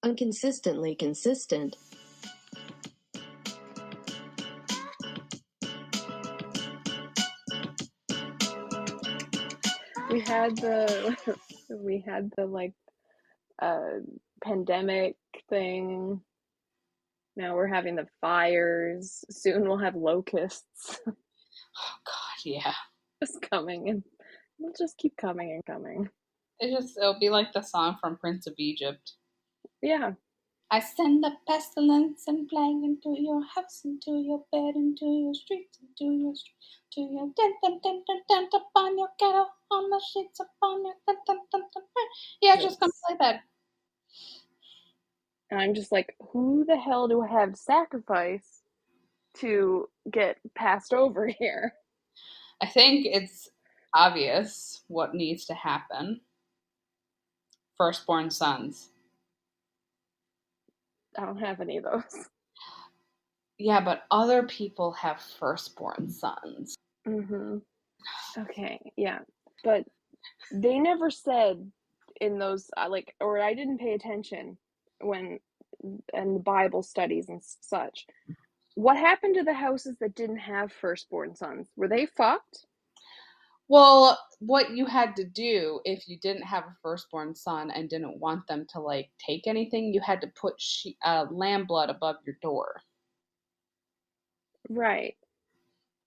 Inconsistently consistent. We had the like pandemic thing. Now we're having the fires. Soon we'll have locusts Oh God, yeah. just coming, and they'll just keep coming and coming. It'll be like the song from Prince of Egypt. Yeah. I send the pestilence and plague into your house, into your bed, into your streets, into your to your dent upon your kettle, on the sheets upon your dent. Yeah, just come play that. And I'm just like, who the hell do I have to sacrifice to get passed over here? I think it's obvious what needs to happen. Firstborn sons. I don't have any of those. Yeah, but other people have firstborn sons. Mm-hmm. Okay, yeah. But they never said in those, or I didn't pay attention when, in the Bible studies and such. What happened to the houses that didn't have firstborn sons? Were they fucked? Well, what you had to do if you didn't have a firstborn son and didn't want them to like take anything, you had to put lamb blood above your door. Right.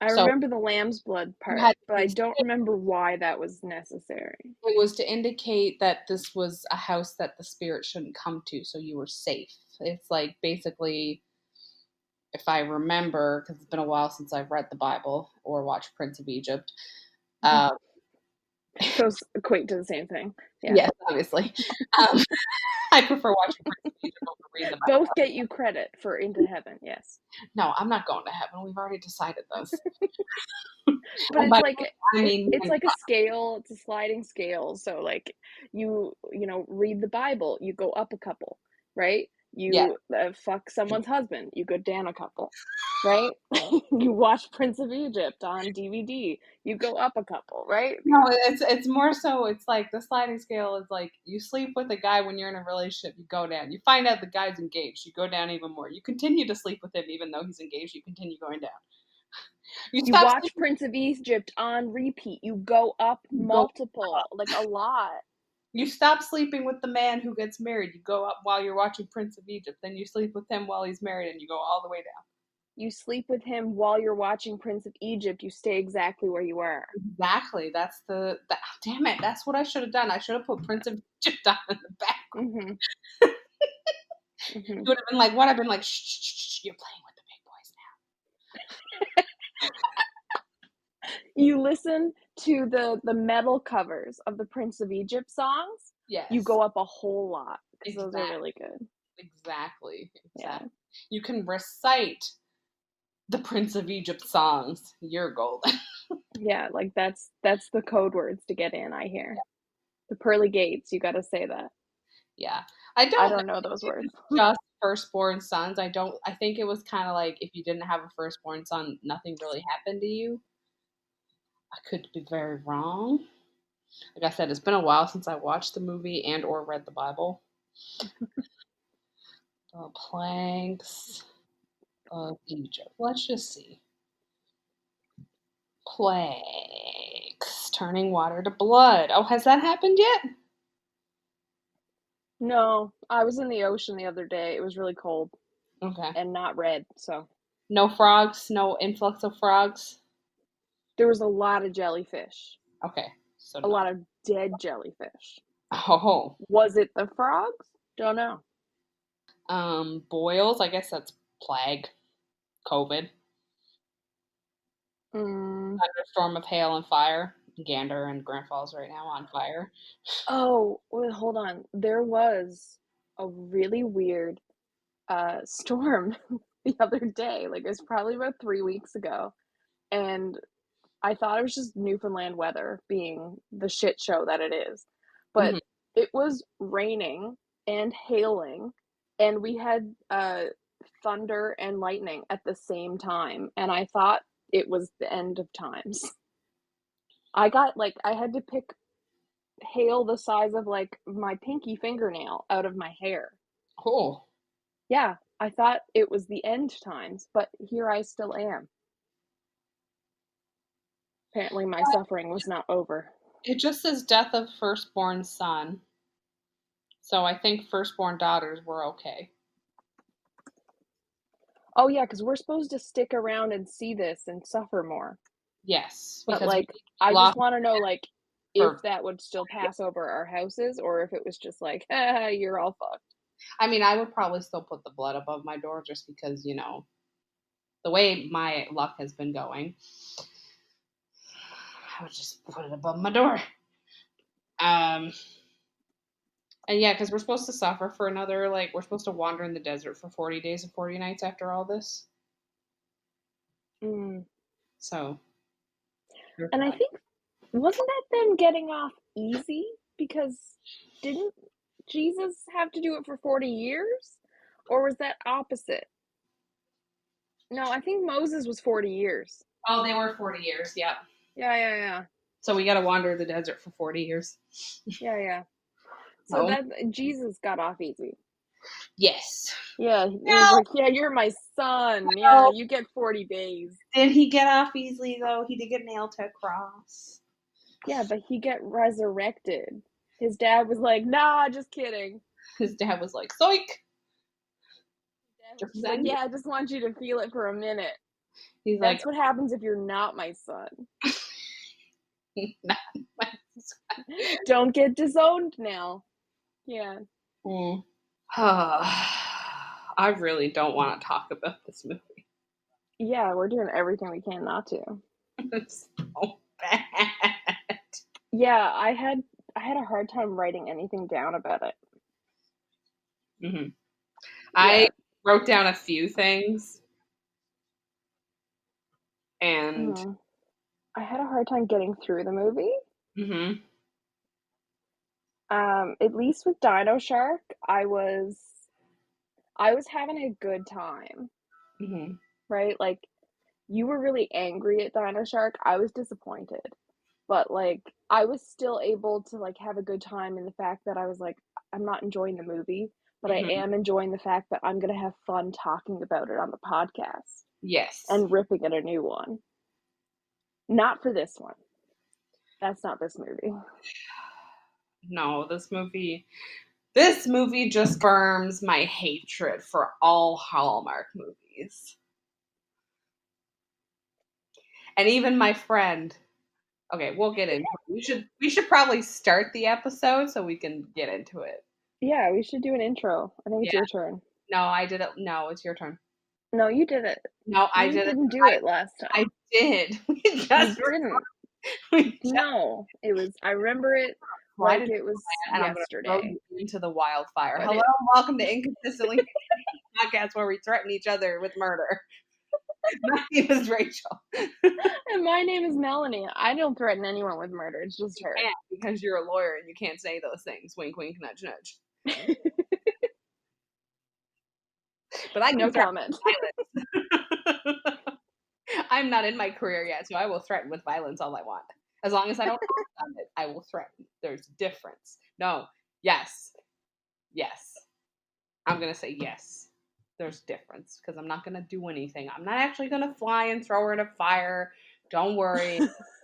I So remember the lamb's blood you part, had to but I be don't safe. remember why that was necessary. It was to indicate that this was a house that the spirit shouldn't come to, so you were safe. It's like basically, if I remember, because it's been a while since I've read the Bible or watched Prince of Egypt. Um, Those equate to the same thing. Yeah. yes, obviously. Um, I prefer watching Prince of Egypt over reading the Bible. Both get you credit for Into Heaven, yes. No, I'm not going to heaven. We've already decided this. But And it's by like I mean, it's like a scale, it's a sliding scale. So like you read the Bible, you go up a couple, right? yeah. You fuck someone's husband, you go down a couple, right? You watch Prince of Egypt on DVD, you go up a couple, right? No, it's more so. It's like the sliding scale is like you sleep with a guy when you're in a relationship, you go down. You find out the guy's engaged, you go down even more. You continue to sleep with him even though he's engaged, you continue going down. You You stop watch sleeping, Prince of Egypt on repeat, you go up you go multiple, like a lot. You stop sleeping with the man who gets married. You go up while you're watching Prince of Egypt. Then you sleep with him while he's married, and you go all the way down. You sleep with him while you're watching Prince of Egypt, you stay exactly where you were. Exactly. Damn it. That's what I should have done. I should have put Prince of Egypt on in the background. Mm-hmm. Mm-hmm. You would have been like, what? I've been like, shh, you're playing with the big boys now. You listen to the metal covers of the Prince of Egypt songs, Yes. you go up a whole lot because Exactly. those are really good. Exactly. Yeah. You can recite the Prince of Egypt songs. You're golden. Yeah, like that's the code words to get in, I hear. Yeah. The pearly gates, you got to say that. Yeah. I don't know those words. Just firstborn sons. I think it was kind of like if you didn't have a firstborn son, nothing really happened to you. I could be very wrong. Like I said, it's been a while since I watched the movie and or read the Bible. The planks of Egypt. Let's just see. Plagues. Turning water to blood. Oh, has that happened yet? No, I was in the ocean the other day. It was really cold. Okay. And not red, so. No frogs? No influx of frogs? There was a lot of jellyfish. Okay. So a lot of dead jellyfish. Oh. Was it the frogs? Don't know. Boils. I guess that's plague. COVID. Thunderstorm of hail and fire. Gander and Grand Falls right now on fire. Oh, wait, hold on. There was a really weird storm the other day. Like, it was probably about 3 weeks ago. And I thought it was just Newfoundland weather being the shit show that it is. But it was raining and hailing, and we had thunder and lightning at the same time. And I thought it was the end of times. I had to pick hail the size of like my pinky fingernail out of my hair. Oh. Yeah, I thought it was the end times, but here I still am. Apparently my suffering was not over. It just says death of firstborn son. So I think firstborn daughters were okay. Oh yeah, because we're supposed to stick around and see this and suffer more. Yes, But because we like, I just lost want to know like if for. that would still pass over our houses or if it was just like, ah, you're all fucked. I mean, I would probably still put the blood above my door just because, the way my luck has been going. I would just put it above my door. And yeah, because we're supposed to suffer for another, like, we're supposed to wander in the desert for 40 days and 40 nights after all this. Mm. So. And I think, wasn't that them getting off easy? Because didn't Jesus have to do it for 40 years? Or was that opposite? No, I think Moses was 40 years. Oh, they were 40 years. Yep. Yeah. So we got to wander the desert for 40 years. Yeah. So Oh, that Jesus got off easy. yes. Yeah, it No. was like, yeah, you're my son. Yeah, you get 40 days. Did he get off easily, though? He did get nailed to a cross. Yeah, but he get resurrected. His dad was like, nah, just kidding. His dad was like, "Psych." He's like, yeah, I just want you to feel it for a minute. He's like, That's what happens if you're not my son. "Not my son." Don't get disowned now. Yeah. I really don't want to talk about this movie. Yeah, we're doing everything we can not to. It's so bad. Yeah, I had a hard time writing anything down about it. Mm-hmm. I wrote down a few things, and I had a hard time getting through the movie. mm-hmm. At least with Dino Shark, I was having a good time. Mm-hmm. Right? Like, you were really angry at Dino Shark. I was disappointed. But like, I was still able to like have a good time in the fact that I was like, I'm not enjoying the movie, but I am enjoying the fact that I'm gonna have fun talking about it on the podcast. Yes. And ripping at a new one. Not for this one. That's not this movie. No, this movie just firms my hatred for all Hallmark movies. And even my friend. Okay, we'll get into it. We should probably start the episode so we can get into it. Yeah, we should do an intro. I think it's your turn. No, I did it. No, it's your turn. No, you did it. No, I did it. You didn't do it last time. I did. You didn't. No, it was. I remember it like it was yesterday. I'm throw you into the wildfire. But hello, welcome to Inconsistently Podcast, where we threaten each other with murder. My name is Rachel. And my name is Melanie. I don't threaten anyone with murder. It's just her. Because you're a lawyer and you can't say those things. Wink, wink, nudge, nudge. But I no comment. I'm not in my career yet, so I will threaten with violence all I want. As long as I don't act on it, I will threaten. There's a difference. No. Yes. I'm going to say yes. There's difference because I'm not going to do anything. I'm not actually going to fly and throw her in a fire. Don't worry.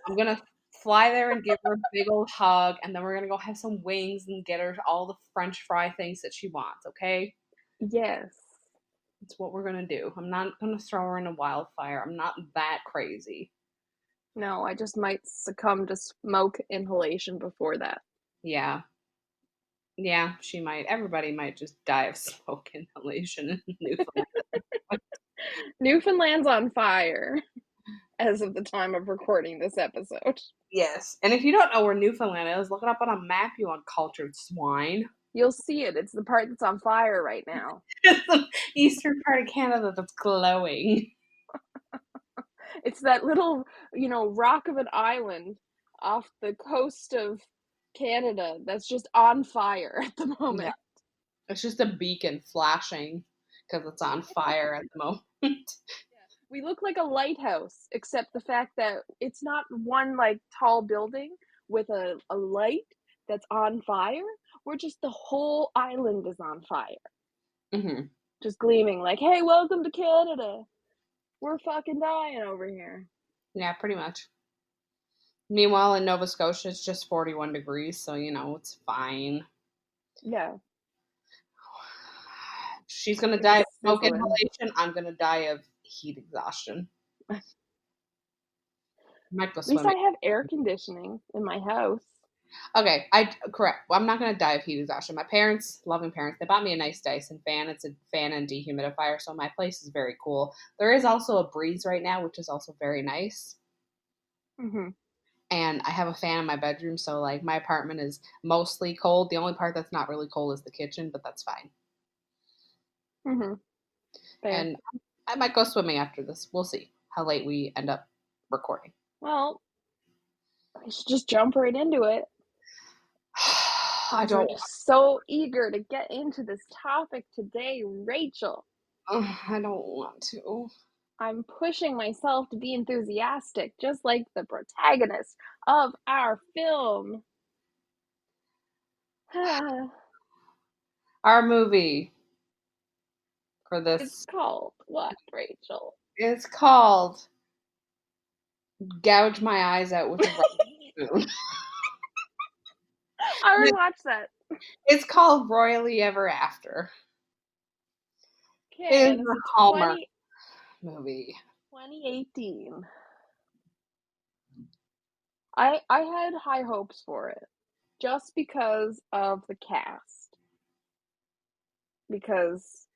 I'm going to fly there and give her a big old hug, and then we're going to go have some wings and get her all the French fry things that she wants, okay? Yes. It's what we're going to do. I'm not going to throw her in a wildfire. I'm not that crazy. No, I just might succumb to smoke inhalation before that. Yeah. Yeah, she might. Everybody might just die of smoke inhalation in Newfoundland. Newfoundland's on fire as of the time of recording this episode. Yes. And if you don't know where Newfoundland is, look it up on a map, you uncultured swine. You'll see it. It's the part that's on fire right now. It's the eastern part of Canada that's glowing. It's that little, rock of an island off the coast of Canada that's just on fire at the moment. Yeah. It's just a beacon flashing because it's on fire at the moment. Yeah. We look like a lighthouse, except the fact that it's not one like tall building with a light that's on fire. We're just the whole island is on fire. Mm-hmm. Just gleaming like, hey, welcome to Canada. We're fucking dying over here. Yeah, pretty much. Meanwhile, in Nova Scotia, it's just 41 degrees, so, it's fine. Yeah. She's going to die of It's smoke sizzling. inhalation. I'm going to die of heat exhaustion. At Might go least I swimming. have air conditioning in my house. Okay, correct. Well, I'm not going to die of heat exhaustion. My parents, loving parents, they bought me a nice Dyson fan. It's a fan and dehumidifier, so my place is very cool. There is also a breeze right now, which is also very nice. Mm-hmm. And I have a fan in my bedroom, so like my apartment is mostly cold. The only part that's not really cold is the kitchen, but that's fine. Mm-hmm. Fair. And I might go swimming after this. We'll see how late we end up recording. Well, I should just jump right into it. I Because don't. I'm so eager to get into this topic today, Rachel. I don't want to. I'm pushing myself to be enthusiastic, just like the protagonist of our film. Our movie for It's this called what, Rachel? is called "Gouge My Eyes Out with a Rubber Spoon." I already watched that. It's called "Royally Ever After." It Okay, is and a it's a Hallmark movie. 2018. I had high hopes for it just because of the cast. Because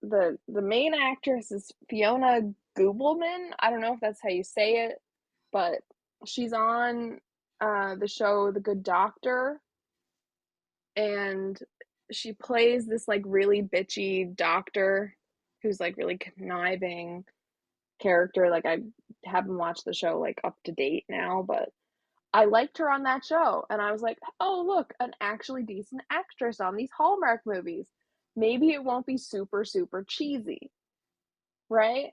the main actress is Fiona Gubelman. I don't know if that's how you say it, but she's on the show The Good Doctor, and she plays this like really bitchy doctor who's like really conniving character. Like I haven't watched the show like up to date now, but I liked her on that show, and I was like, oh look, an actually decent actress on these Hallmark movies. Maybe it won't be super super cheesy, right?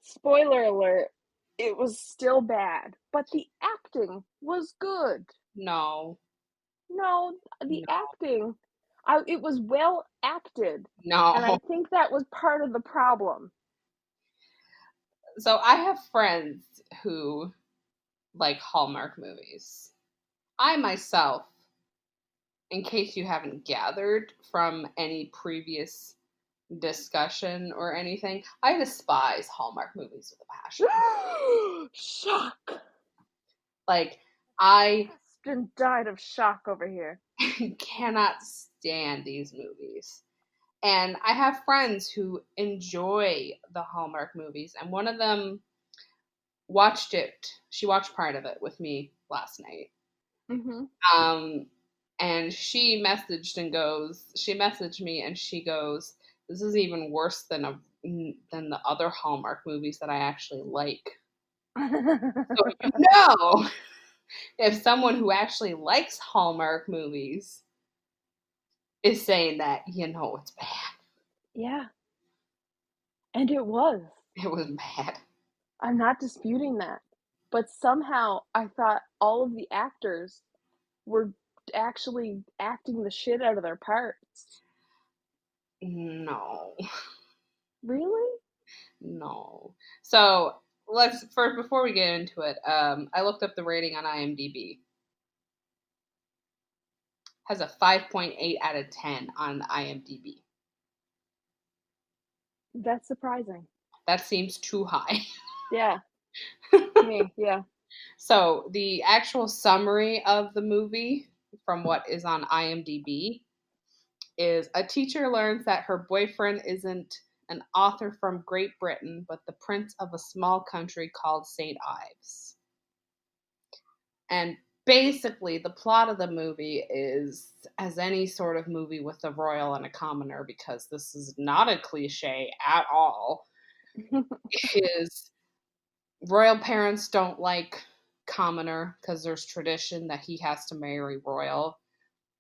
Spoiler alert, it was still bad, but the acting was good. No, No, the no, acting, it was well acted, and I no. think that was part of the problem. So I have friends who like Hallmark movies. I myself, in case you haven't gathered from any previous discussion or anything, I despise Hallmark movies with a passion. Shock. Like, I Preston died of shock over here. cannot stand these movies. And I have friends who enjoy the Hallmark movies, and one of them watched it. She watched part of it with me last night. Mm-hmm. Um, and she messaged me and she goes, "This is even worse than the other Hallmark movies that I actually like." So if someone who actually likes Hallmark movies is saying that, it's bad. Yeah, and it was. It was bad. I'm not disputing that. But somehow I thought all of the actors were actually acting the shit out of their parts. No, Really? no. So let's first before we get into it, I looked up the rating on IMDb. Has a 5.8 out of 10 on IMDb. That's surprising. That seems too high. Yeah, me, yeah. So, the actual summary of the movie from what is on IMDb is a teacher learns that her boyfriend isn't an author from Great Britain, but the prince of a small country called St. Ives. And basically, the plot of the movie is as any sort of movie with a royal and a commoner, because this is not a cliche at all. Is royal parents don't like commoner because there's tradition that he has to marry royal.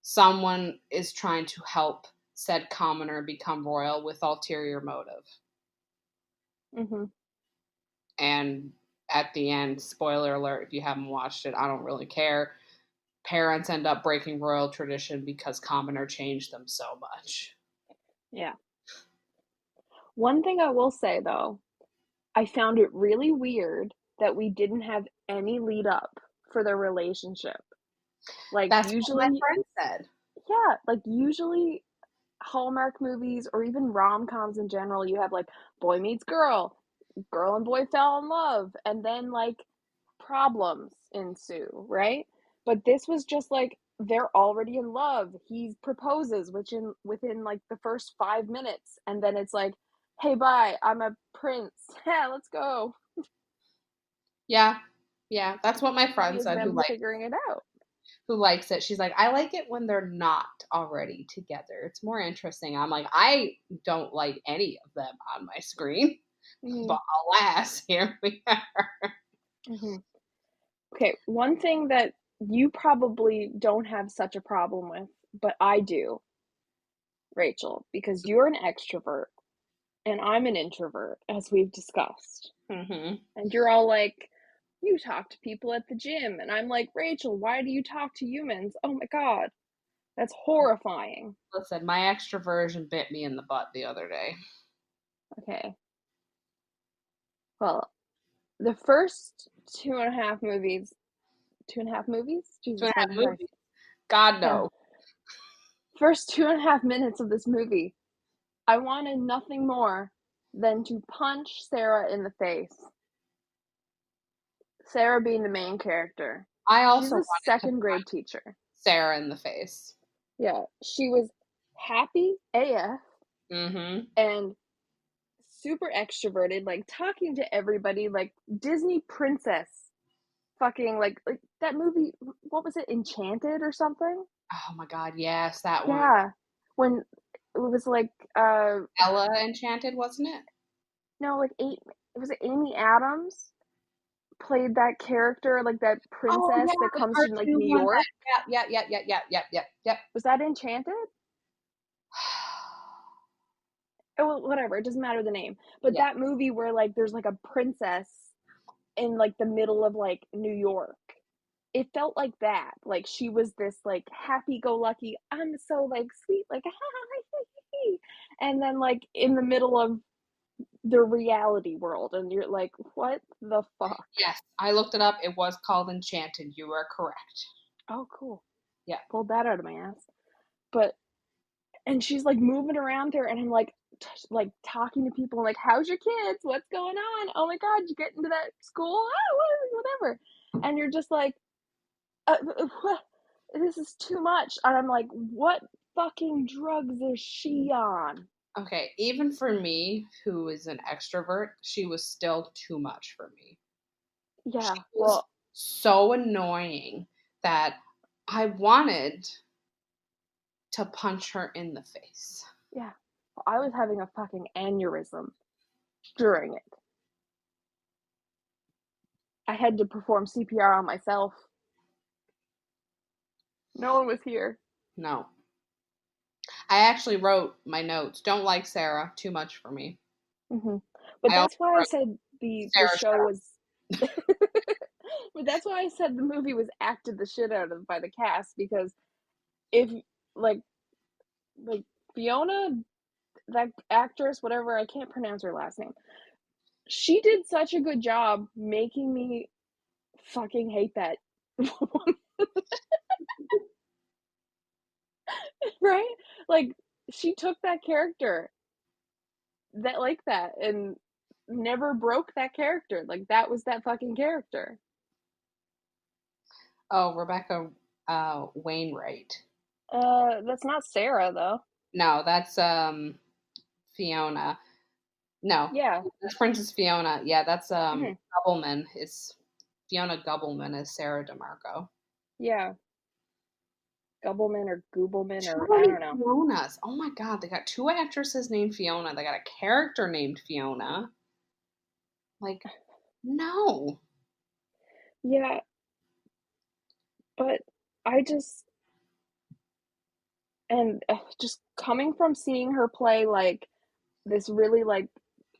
Someone is trying to help said commoner become royal with ulterior motive. Mm-hmm. And at the end, spoiler alert if you haven't watched it, I don't really care. parents end up breaking royal tradition because commoner changed them so much. Yeah. One thing I will say, though, I found it really weird that we didn't have any lead up for their relationship. Like, That's what my usually, friend said. yeah, like, usually Hallmark movies or even rom-coms in general, you have like boy meets girl, girl and boy fell in love, and then like problems ensue, right? But this was just like they're already in love. He proposes, which in within like the first 5 minutes, and then it's like, hey, bye, I'm a prince. Yeah, let's go. Yeah. Yeah. That's what my Movie friend is said them figuring it out. who likes it. She's like, I like it when they're not already together. It's more interesting. I'm like, I don't like any of them on my screen. Mm-hmm. But alas, here we are. Mm-hmm. Okay, one thing that you probably don't have such a problem with, but I do, Rachel, because you're an extrovert and I'm an introvert, as we've discussed. Mm-hmm. And you're all like, you talk to people at the gym. And I'm like, Rachel, why do you talk to humans? Oh my God, that's horrifying. Listen, my extroversion bit me in the butt the other day. Okay. Well, the first two and a half movies? Two and Jesus a half fucking Christ. movies. God Yeah. no. First 2.5 minutes of this movie, I wanted nothing more than to punch Sarah in the face. Sarah being the main character. I She's also a wanted to second grade punch teacher. Sarah in the face. Yeah, she was happy AF Mm-hmm. and super extroverted, like talking to everybody, like Disney princess. Fucking like that movie. What was it? Enchanted or something? Oh my God, yes, that one. Yeah, when it was like Ella Enchanted, wasn't it? no, like was it Amy Adams played that character, like that Oh princess yeah, that the comes to like cartoon New one. York? Yep. Was that Enchanted? Oh, well, whatever. It doesn't matter the name. But Yeah. that movie where like there's like a princess in like the middle of like New York. It felt like that. Like she was this like happy go lucky, I'm so like sweet, like and then like in the middle of the reality world and you're like, what the fuck? Yes, I looked it up. It was called Enchanted. You are correct. Oh cool. Yeah. Pulled that out of my ass. But and she's like moving around there and I'm like like talking to people like, how's your kids, what's going on, oh my God, you get into that school, oh, whatever, and you're just like this is too much, and I'm like, what fucking drugs is she on? Okay, even for me, who is an extrovert, she was still too much for me. She Yeah, was well, so annoying that I wanted to punch her in the face. yeah, I was having a fucking aneurysm during it. I had to perform CPR on myself. No one was here. No. I actually wrote my notes. Don't like Sarah. Too much for me. Hmm. But I also that's why I wrote said the Sarah show shut up. was. But that's why I said the movie was acted the shit out of by the cast, because if like like Fiona, that actress, whatever, I can't pronounce her last name. She did such a good job making me fucking hate that woman, right? Like she took that character that like that and never broke that character. Like that was that fucking character. Oh, Rebecca Wainwright. That's not Sarah though. No, that's Fiona. No, Yeah. that's Princess Fiona. Yeah, that's Hmm. Gubbleman is Fiona Gubbleman is Sarah DeMarco. Yeah. Gubbleman or Goobleman Too or I many don't know. Fionas. Oh my God, they got two actresses named Fiona. They got a character named Fiona. Like, no. Yeah, but I just and just coming from seeing her play like this really like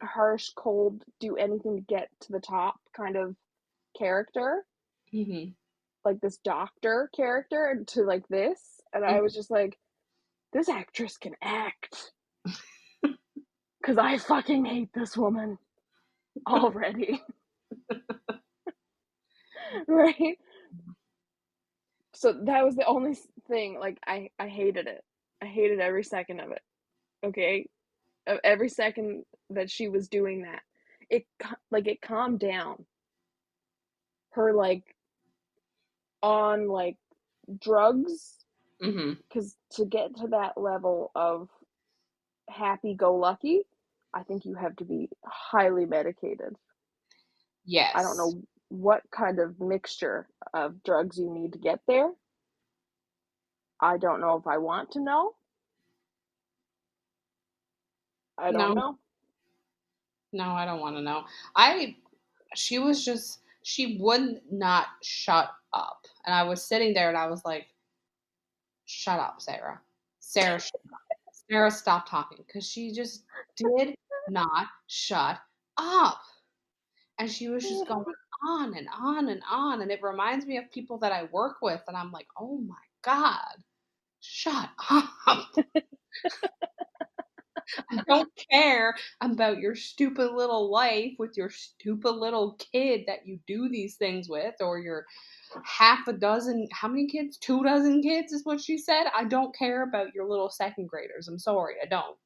harsh, cold, do anything to get to the top kind of character, Hmm. like this doctor character to like this, and I was just like, this actress can act. Because I fucking hate this woman already. Right? So that was the only thing, like, I hated it. I hated every second of it. Okay? Every second that she was doing that. It calmed down. Her, like, on, like, drugs. Because to get to that level of happy-go-lucky, I think you have to be highly medicated. Yes. I don't know what kind of mixture of drugs you need to get there. I don't know if I want to know. I don't know. No, I don't want to know. She would not shut up. And I was sitting there and I was like, shut up, Sarah. Sarah, stop talking. Because she just did not shut up. And she was just going on and on and on. And it reminds me of people that I work with. And I'm like, oh my God, shut up. I don't care about your stupid little life with your stupid little kid that you do these things with, or your half a dozen, how many kids? 2 dozen kids is what she said. I don't care about your little second graders. I'm sorry, I don't.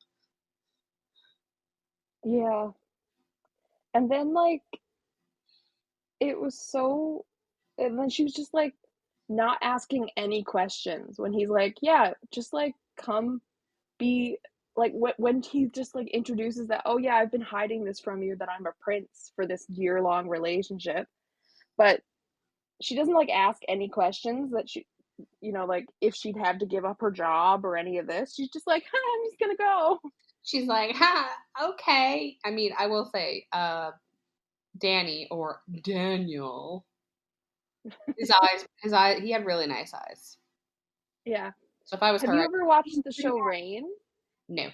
Yeah. And then, like, it was so, and then she was just like not asking any questions when he's like, yeah, just like come be like when he just like introduces that, oh yeah, I've been hiding this from you that I'm a prince for this year-long relationship. But she doesn't like ask any questions that she, like if she'd have to give up her job or any of this. She's just like, I'm just gonna go. She's like, okay. I mean, I will say, Danny or Daniel, his eyes, he had really nice eyes. Yeah. So if I was Have her, you ever watched the show Rain? no.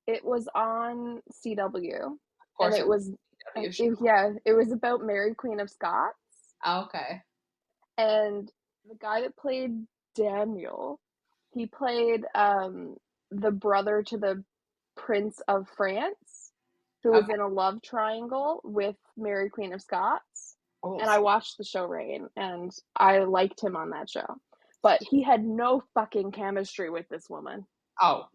It was on CW, Of and course it it was was a CW show. it was about Mary Queen of Scots, Okay. and the guy that played Daniel, he played the brother to the Prince of France, who was Okay. in a love triangle with Mary Queen of Scots. Oh, And I watched the show Rain, and I liked him on that show, but he had no fucking chemistry with this woman.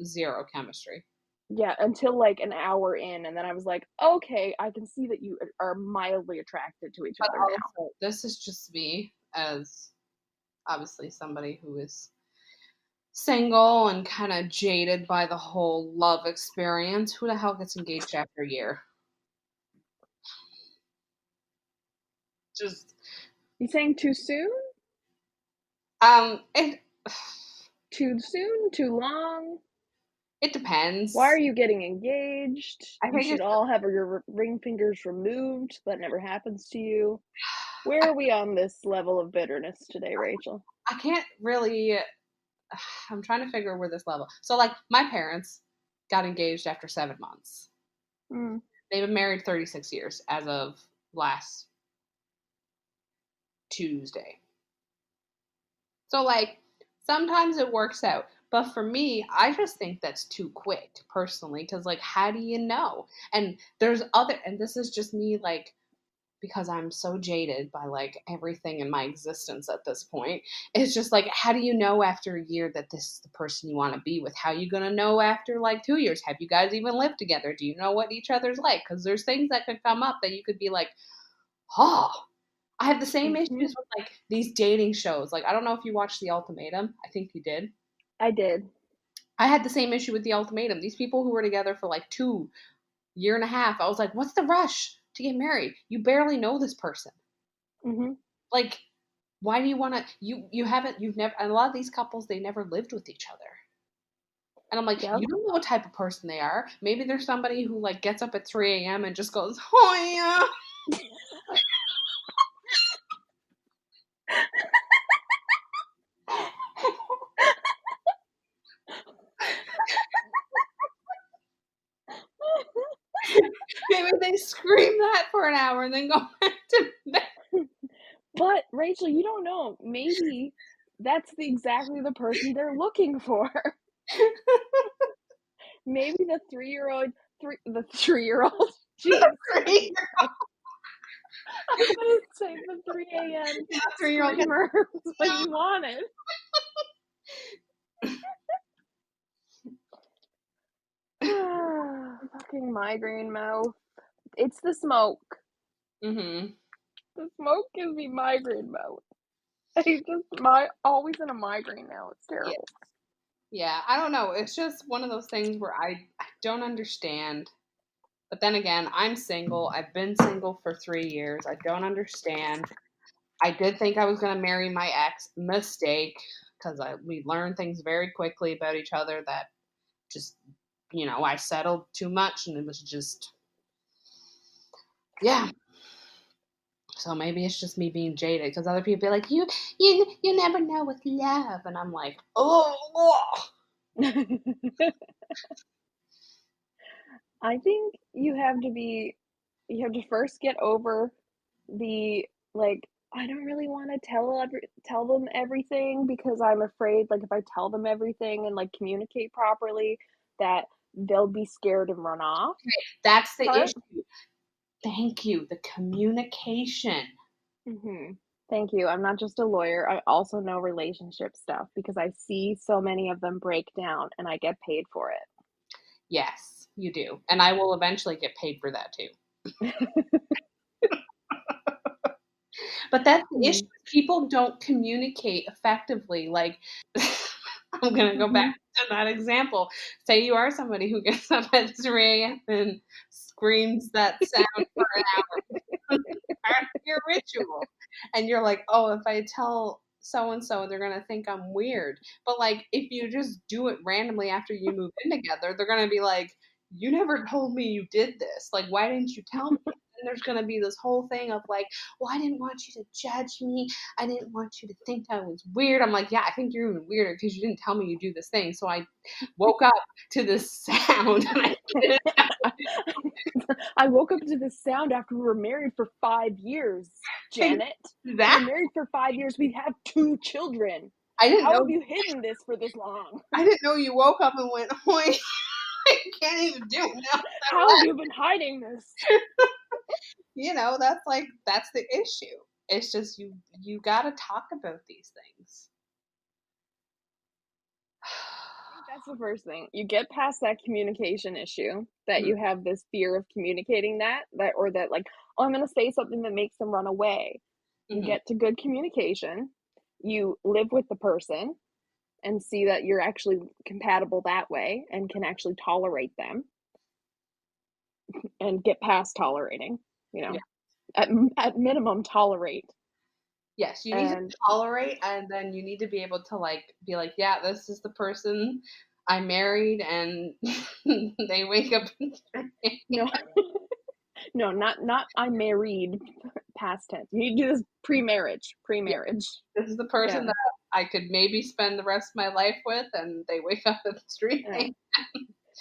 zero chemistry. Yeah, until like an hour in, and then I was like, okay, I can see that you are mildly attracted to each But other now. also, this is just me as obviously somebody who is single and kind of jaded by the whole love experience. Who the hell gets engaged after a year? Just You saying too soon? it Too soon? Too long? it depends. Why are you getting engaged? I You think should it's all have your ring fingers removed. That never happens to you. Where are we on this level of bitterness today, Rachel? I can't really. I'm trying to figure where this level. So like my parents got engaged after 7 months. Mm. They've been married 36 years as of last Tuesday. So like sometimes it works out. But for me, I just think that's too quick personally cuz like how do you know? And there's other and this is just me like because I'm so jaded by like everything in my existence at this point. It's just like how do you know after a year that this is the person you want to be with? How are you going to know after like 2 years? Have you guys even lived together? Do you know what each other's like? Cuz there's things that could come up that you could be like, "Oh, I have the same Mm-hmm. issues with like these dating shows. Like I don't know if you watched The Ultimatum. I think you did. I did. I had the same issue with The Ultimatum. These people who were together for like 2 year and a half. I was like, "What's the rush to get married? You barely know this person. Mm-hmm. Like why do you want to you've never and a lot of these couples they never lived with each other." And I'm like, Yep. "You don't know what type of person they are. Maybe there's somebody who like gets up at 3 a.m. and just goes, "Oh yeah." Maybe they scream that for an hour and then go back to bed. But Rachel, you don't know. Maybe that's exactly the person they're looking for. Maybe the 3-year-old, the 3-year-old. Jesus Christ. I was gonna say the 3 a.m. Yeah, 3-year-old. screamer was what you wanted. Fucking migraine mouth. It's the smoke. Mm-hmm. The smoke gives me migraine mouth. Always in a migraine now. It's terrible. Yeah, I don't know. It's just one of those things where I don't understand. But then again, I'm single. I've been single for 3 years. I don't understand. I did think I was going to marry my ex. Mistake, because we learned things very quickly about each other that just, I settled too much, and it was just, yeah. So maybe it's just me being jaded, because other people be like, you never know with love, and I'm like, oh. I think you have to first get over the, like, I don't really want to tell them everything because I'm afraid, like, if I tell them everything and, like, communicate properly, that they'll be scared and run off. That's the Part. issue. Thank you. The communication. Mm-hmm. Thank you. I'm not just a lawyer. I also know relationship stuff because I see so many of them break down and I get paid for it. Yes, you do. And I will eventually get paid for that too. But that's the issue. People don't communicate effectively. Like, I'm going to go back to that example. Say you are somebody who gets up at 3 a.m. and screams that sound for an hour. Part of your ritual. And you're like, oh, if I tell so-and-so, they're going to think I'm weird. But, like, if you just do it randomly after you move in together, they're going to be like, you never told me you did this. Like, why didn't you tell me? And there's going to be this whole thing of like, well, I didn't want you to judge me. I didn't want you to think I was weird. I'm like, yeah, I think you're even weirder because you didn't tell me you do this thing. So I woke up to this sound. And I woke up to this sound after we were married for 5 years, Janet. We were married for 5 years. We have 2 children. How have you hidden this for this long? I didn't know you woke up and went, oh, I can't even do it now. How have you been hiding this? That's the issue. It's just you got to talk about these things. I think that's the first thing. You get past that communication issue, that you have this fear of communicating that or that, like, oh, I'm going to say something that makes them run away. You get to good communication. You live with the person and see that you're actually compatible that way and can actually tolerate them and get past tolerating, at minimum tolerate. Yes, you need to tolerate, and then you need to be able to, like, be like, yeah, this is the person I married, and they wake up. No, not I married, past tense. You need to do this pre-marriage. Yeah. This is the person that I could maybe spend the rest of my life with, and they wake up at the street.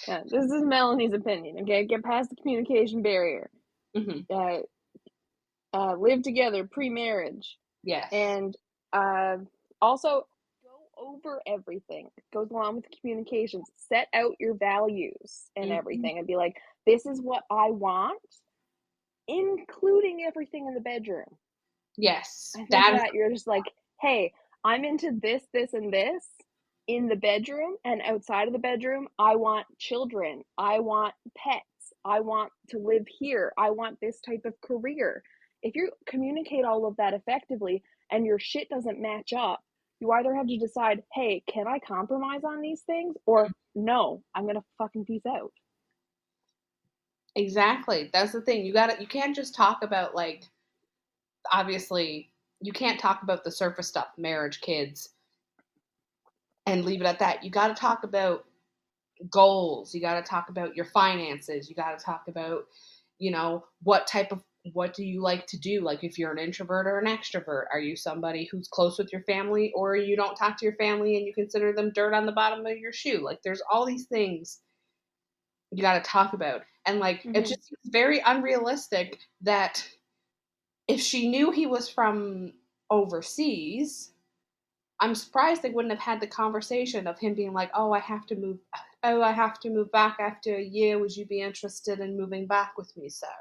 Yeah, this is Melanie's opinion. Okay, get past the communication barrier. Live together pre-marriage. Yes. And also go over everything. It goes along with communications. Set out your values and everything and be like, this is what I want, including everything in the bedroom. Yes. I think that you're just like, hey, I'm into this, this, and this in the bedroom, and outside of the bedroom, I want children. I want pets. I want to live here. I want this type of career. If you communicate all of that effectively and your shit doesn't match up, you either have to decide, hey, can I compromise on these things? Or no, I'm going to fucking peace out. Exactly. That's the thing. You can't just talk about, like, obviously, you can't talk about the surface stuff, marriage, kids, and leave it at that. You got to talk about goals. You got to talk about your finances. You got to talk about, what do you like to do? Like, if you're an introvert or an extrovert, are you somebody who's close with your family, or you don't talk to your family and you consider them dirt on the bottom of your shoe? Like, there's all these things you got to talk about. And, like, it just seems very unrealistic that if she knew he was from overseas, I'm surprised they wouldn't have had the conversation of him being like, "Oh, I have to move. Oh, I have to move back after a year. Would you be interested in moving back with me, Sarah?"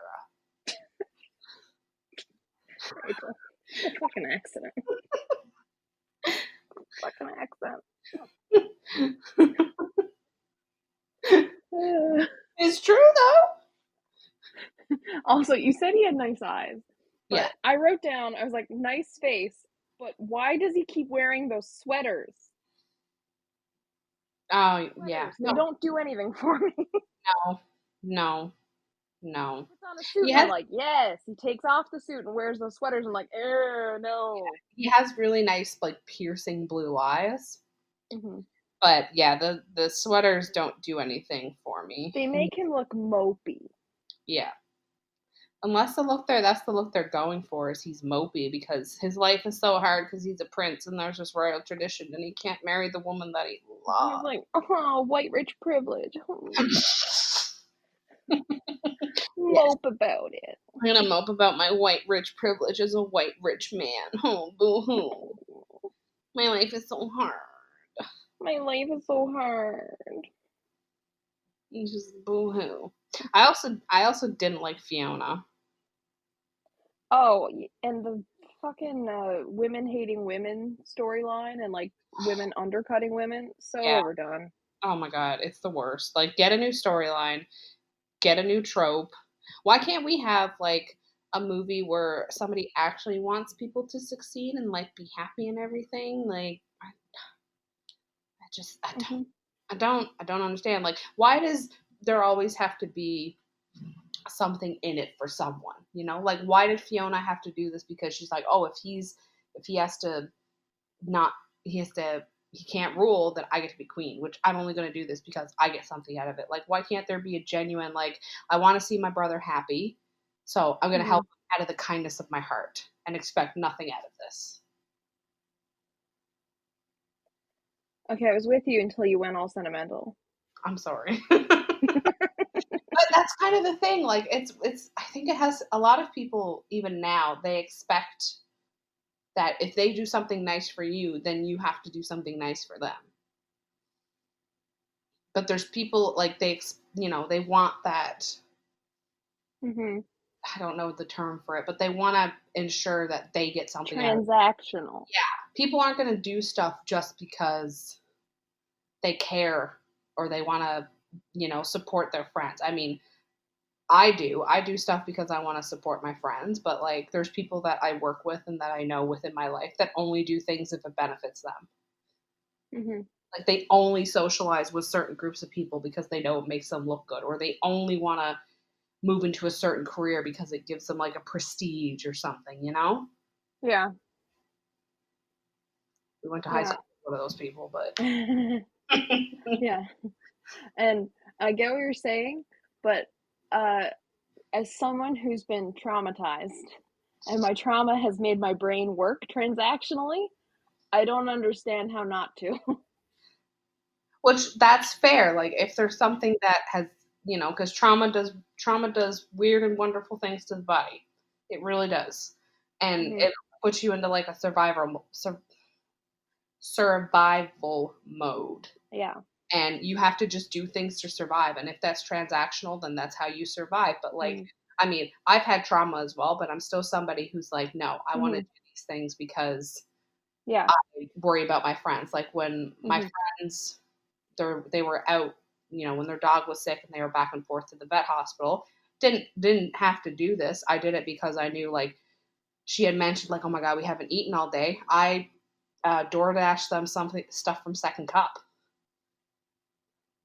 Rachel, the fucking accent. Fucking accent. It's true though. Also, you said he had nice eyes, Yeah. but I wrote down, I was like, nice face, but why does he keep wearing those sweaters? Oh, Sweaters. yeah. They don't do anything for me. No, no, no. He puts on a suit He and I'm has like, yes. He takes off the suit and wears those sweaters. I'm like, no. he has really nice like piercing blue eyes. Mm-hmm. But yeah, the sweaters don't do anything for me. They make him look mopey. Yeah. Unless that's the look they're going for is he's mopey because his life is so hard because he's a prince and there's this royal tradition and he can't marry the woman that he He's loves. like, oh, white rich privilege. Mope about it. I'm gonna mope about my white rich privilege as a white rich man. Oh, boo hoo. My life is so hard. My life is so hard. It's just boo hoo. I also didn't like Fiona. Oh, and the fucking women hating women storyline and like women undercutting women, so Yeah. overdone. Oh my god, it's the worst. Like, get a new storyline, get a new trope. Why can't we have like a movie where somebody actually wants people to succeed and like be happy and everything? Like, I just Mm-hmm. I don't understand. Like, why does there always have to be something in it for someone? You know, like why did Fiona have to do this? Because she's like, oh, if he has to not he can't rule, then I get to be queen, which I'm only going to do this because I get something out of it. Like, why can't there be a genuine like I want to see my brother happy, so I'm going to Mm-hmm. help out of the kindness of my heart and expect nothing out of this. Okay, I was with you until you went all sentimental. I'm sorry. But that's kind of the thing. Like, it's I think it has a lot of people even now they expect that if they do something nice for you, then you have to do something nice for them. But there's people like they want that. Mm-hmm. I don't know the term for it, but they want to ensure that they get something out of it. Transactional. Yeah, people aren't going to do stuff just because they care or they want to, support their friends. I mean, I do. I do stuff because I want to support my friends, but like there's people that I work with and that I know within my life that only do things if it benefits them. Mm-hmm. Like they only socialize with certain groups of people because they know it makes them look good, or they only want to move into a certain career because it gives them like a prestige or something, you know? Yeah. We went to high Yeah. school with one of those people, but Yeah. And I get what you're saying, but as someone who's been traumatized and my trauma has made my brain work transactionally, I don't understand how not to. which that's fair. Like if there's something that has, because trauma does weird and wonderful things to the body. It really does, and Mm-hmm. it puts you into like a survival mode. Yeah. And you have to just do things to survive. And if that's transactional, then that's how you survive. But like, I mean, I've had trauma as well, but I'm still somebody who's like, no, I want to Mm-hmm. do these things because Yeah. I worry about my friends. Like when my Mm-hmm. friends, they were out, when their dog was sick and they were back and forth to the vet hospital. Didn't have to do this. I did it because I knew like she had mentioned like, oh my god, we haven't eaten all day. I DoorDashed them stuff from Second Cup.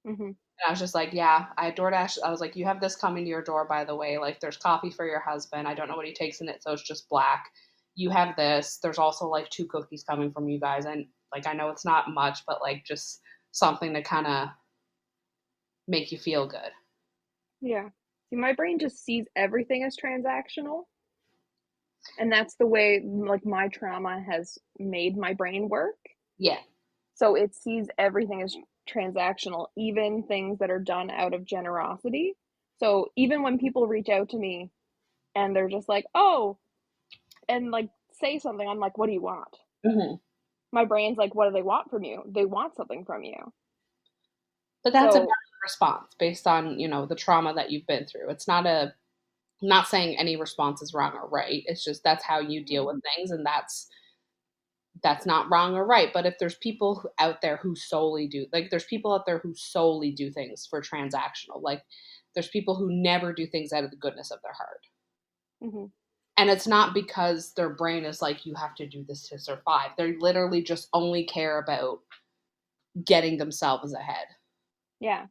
Mm-hmm. And I was just like, yeah, I DoorDash. I was like, you have this coming to your door, by the way. Like, there's coffee for your husband. I don't know what he takes in it, so it's just black. You have this. There's also like 2 cookies coming from you guys. And like, I know it's not much, but like, just something to kind of make you feel good. Yeah. See, my brain just sees everything as transactional. And that's the way like my trauma has made my brain work. Yeah. So it sees everything as transactional, even things that are done out of generosity. So even when people reach out to me and they're just like, oh, and like say something, I'm like, what do you want? Mm-hmm. My brain's like, what do they want from you? They want something from you. But that's a valid So, response based on, the trauma that you've been through. I'm not saying any response is wrong or right. It's just that's how you deal with things, and that's not wrong or right. But if there's people out there who solely do, like, there's people out there who solely do things for transactional. Like, there's people who never do things out of the goodness of their heart. mm-hmm. And it's not because their brain is like, you have to do this to survive. They literally just only care about getting themselves ahead, Yeah.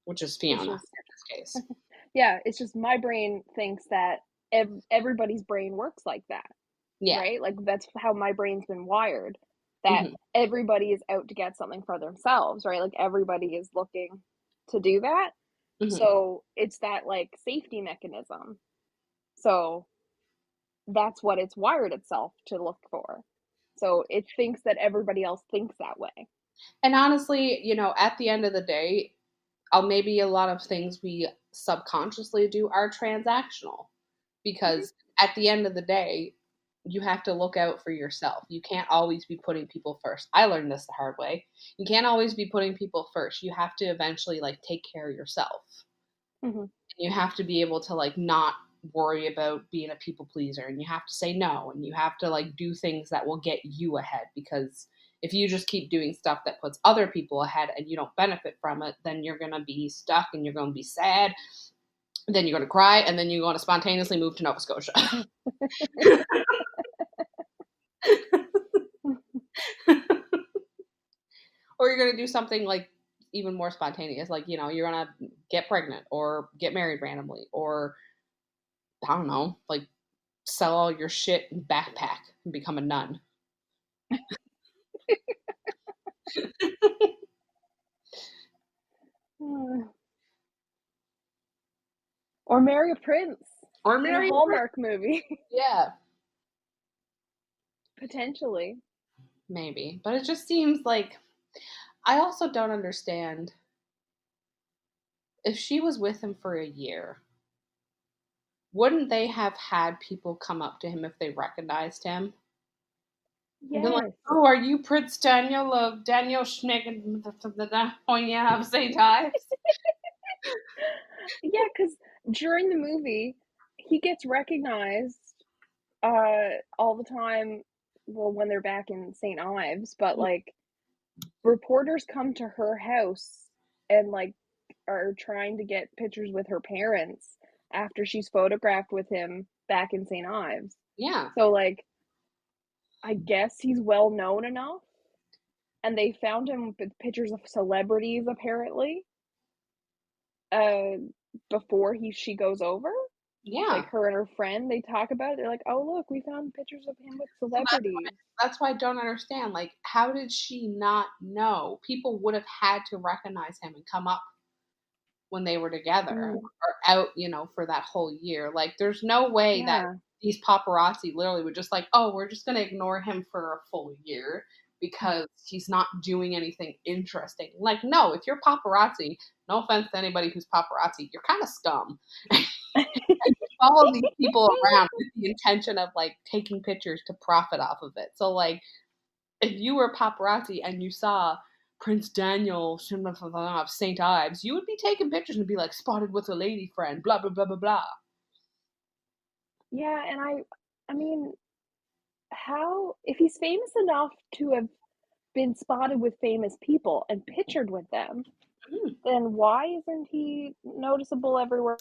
which is It's Fiona just, in this case. yeah, it's just my brain thinks that everybody's brain works like that, Yeah. right? Like, that's how my brain's been wired, that Hmm. everybody is out to get something for themselves, right? Like, everybody is looking to do that. Hmm. So it's that, like, safety mechanism. So that's what it's wired itself to look for. So it thinks that everybody else thinks that way. And honestly, at the end of the day, maybe a lot of things we subconsciously do are transactional Mhm. because at the end of the day, you have to look out for yourself. You can't always be putting people first. I learned this the hard way. You can't always be putting people first. You have to eventually like take care of yourself. Mhm. You have to be able to like not worry about being a people pleaser, and you have to say no, and you have to like do things that will get you ahead, because if you just keep doing stuff that puts other people ahead and you don't benefit from it, then you're going to be stuck and you're going to be sad, then you're going to cry, and then you're going to spontaneously move to Nova Scotia. Or you're going to do something like even more spontaneous, like you're going to get pregnant or get married randomly, or I don't know, like sell all your shit and backpack and become a nun. Or marry a prince Or in a marry a prince. Hallmark movie. Yeah, Potentially. maybe. But it just seems like I also don't understand if she was with him for a year, wouldn't they have had people come up to him if they recognized him? And been like, Yes. "Oh, are you Prince Daniel of Daniel Schnick of St. Ives?" Yeah, because during the movie, he gets recognized all the time. Well, when they're back in St. Ives, but like reporters come to her house and like are trying to get pictures with her parents after she's photographed with him back in St. Ives. Yeah. So like I guess he's well known enough, and they found him with pictures of celebrities apparently uh before she goes over. Yeah. Like her and her friend, they talk about it. They're like, "Oh, look, we found pictures of him with So celebrities." that's why I don't understand. Like, how did she not know? People would have had to recognize him and come up when they were together Mm, or out, for that whole year. Like, there's no way that yeah. these paparazzi literally would just like, oh, we're just going to ignore him for a full year because he's not doing anything interesting. Like, no, if you're paparazzi, no offense to anybody who's paparazzi, you're kind of scum. You follow these people around with the intention of like taking pictures to profit off of it. So, like, if you were paparazzi and you saw Prince Daniel of St. Ives, you would be taking pictures and be like, spotted with a lady friend, blah, blah, blah, blah, blah. Yeah, and I mean, how if he's famous enough to have been spotted with famous people and pictured with them, Mm. then why isn't he noticeable everywhere?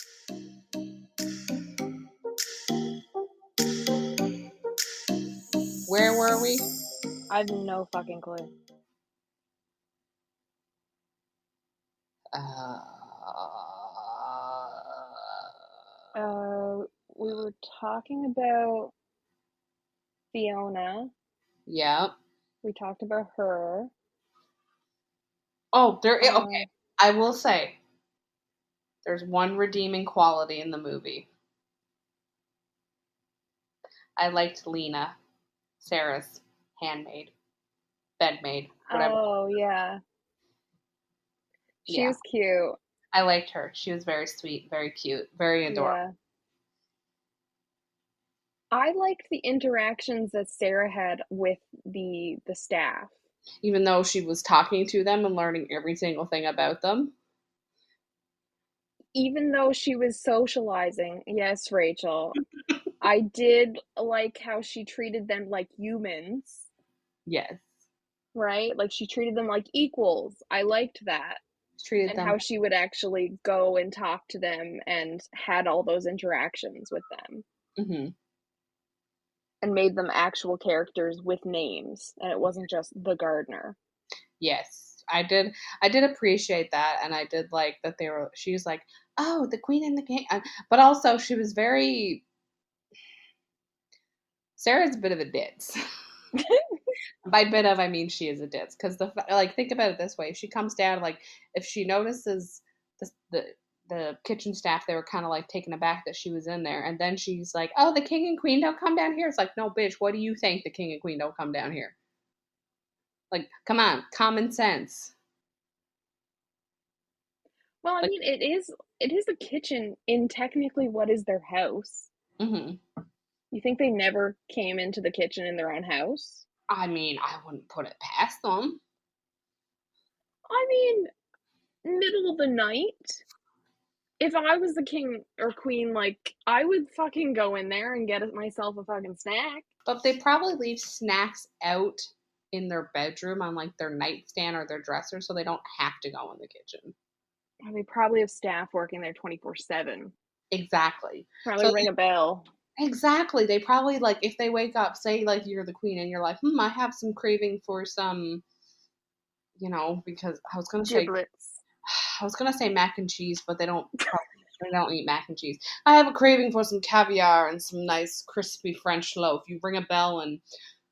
Where were we? I have no fucking clue. Uh, Uh, we were talking about Fiona. yeah. We talked about her. Oh, Uh, okay. I will say there's one redeeming quality in the movie. I liked Lena, Sarah's handmaid, bedmaid, whatever. oh yeah, she Yeah. was cute. I liked her. She was very sweet, very cute, very adorable. Yeah. I liked the interactions that Sarah had with the staff. Even though she was talking to them and learning every single thing about them. Even though she was socializing, yes, Rachel, I did like how she treated them like humans, Yes. right? Like she treated them like equals. I liked that. She treated And them. how she would actually go and talk to them and had all those interactions with them Hmm. and made them actual characters with names. And it wasn't just the gardener. Yes, I did appreciate that, and I did like that they were. She was like, "Oh, the queen and the king," but also she was very. Sarah's a bit of a ditz. By bit of, I mean she is a ditz. Because like, think about it this way: if she comes down, like, if she notices the kitchen staff, they were kind of like taken aback that she was in there, and then she's like, "Oh, the king and queen don't come down here." It's like, no, bitch. What do you think? The king and queen don't come down here? Like, come on, common sense. Well, I Like, mean, it is a kitchen in technically what is their house. hmm. You think they never came into the kitchen in their own house? I mean, I wouldn't put it past them. I mean, middle of the night. If I was the king or queen, like, I would fucking go in there and get myself a fucking snack. But they probably leave snacks out in their bedroom on like their nightstand or their dresser so they don't have to go in the kitchen. They probably have staff working there 24/7. Exactly. Probably So ring a bell. exactly, they probably like if they wake up, say like you're the queen and you're like, I have some craving for some, because Giblets. I was gonna say mac and cheese, but they don't eat mac and cheese. I have a craving for some caviar and some nice crispy French loaf. You ring a bell and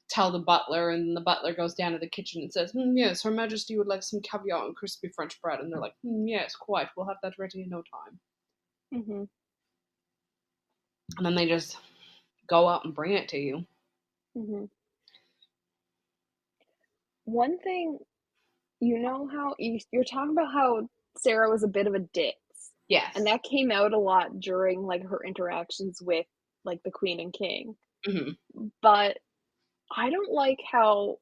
tell the butler, and the butler goes down to the kitchen and says, "Yes, Her Majesty would like some caviar and crispy French bread." And they're like, "Yes, quite. We'll have that ready in no time." Hmm. And then they just go out and bring it to you. Hmm. One thing, you know how you're talking about how Sarah was a bit of a ditz, and Yes. that came out a lot during like her interactions with like the queen and king. Hmm. But I don't like how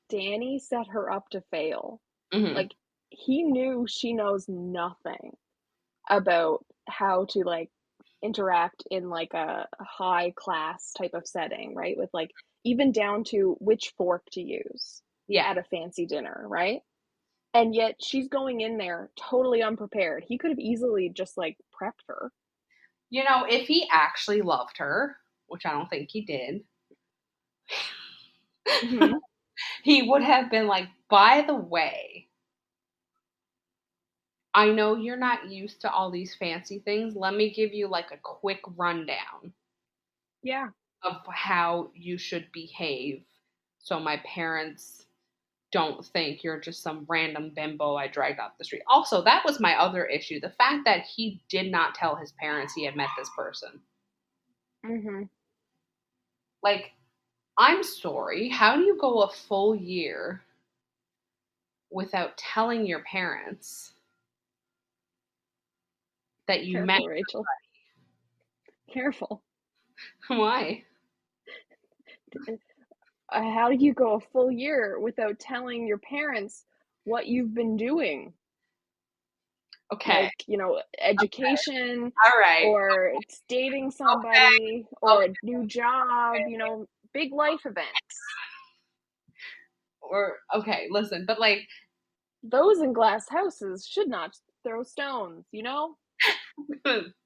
Danny set her up to fail. Hmm. Like he knew she knows nothing about how to like interact in like a high class type of setting, right? With like even down to which fork to use Yeah. at a fancy dinner, right? And yet she's going in there totally unprepared. He could have easily just like prepped her. If he actually loved her, which I don't think he did, Hmm. he would have been like, by the way, I know you're not used to all these fancy things. Let me give you like a quick rundown Yeah. of how you should behave so my parents don't think you're just some random bimbo I dragged off the street. Also, that was my other issue. The fact that he did not tell his parents he had met this person. Hmm. Like, I'm sorry. How do you go a full year without telling your parents that you met? Careful, Rachel. Careful. Why? How do you go a full year without telling your parents what you've been doing? Okay. Like, education All right. or it's dating Okay. somebody or Okay. a new job, big life events. Or okay, listen, but like Those in glass houses should not throw stones.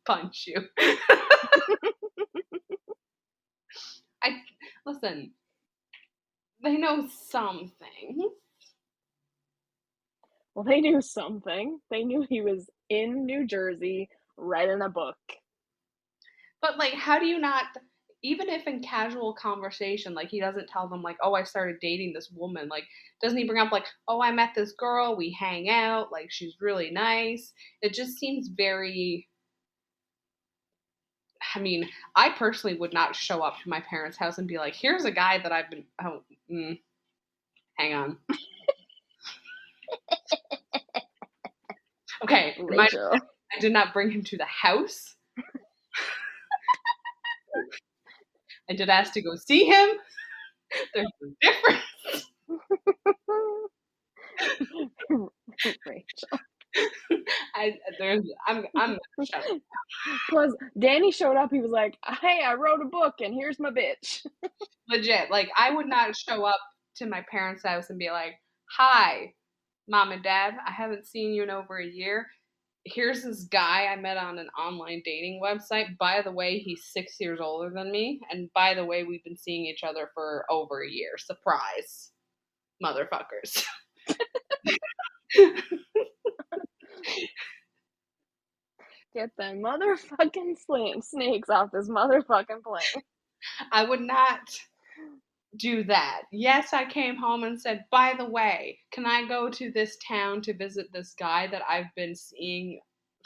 punch you. I listen. They know something. Well, they knew something. They knew he was in New Jersey writing a book. But like, how do you not? Even if in casual conversation, like he doesn't tell them like, "Oh, I started dating this woman." Like, doesn't he bring up like, "Oh, I met this girl. We hang out. Like, she's really nice." It just seems very. I mean, I personally would not show up to my parents' house and be like, "Here's a guy that I've been." Oh, hang on. Okay, Rachel. I did not bring him to the house. I did ask to go see him. There's a difference. Rachel. I'm shut up. Plus, Danny showed up. He was like, "Hey, I wrote a book, and here's my bitch." Legit. Like, I would not show up to my parents' house and be like, "Hi, mom and dad. I haven't seen you in over a year. Here's this guy I met on an online dating website. By the way, he's 6 years older than me. And by the way, we've been seeing each other for over a year. Surprise, motherfuckers." Get the motherfucking snakes off this motherfucking plane. I would not do that. Yes, I came home and said, by the way, can I go to this town to visit this guy that I've been seeing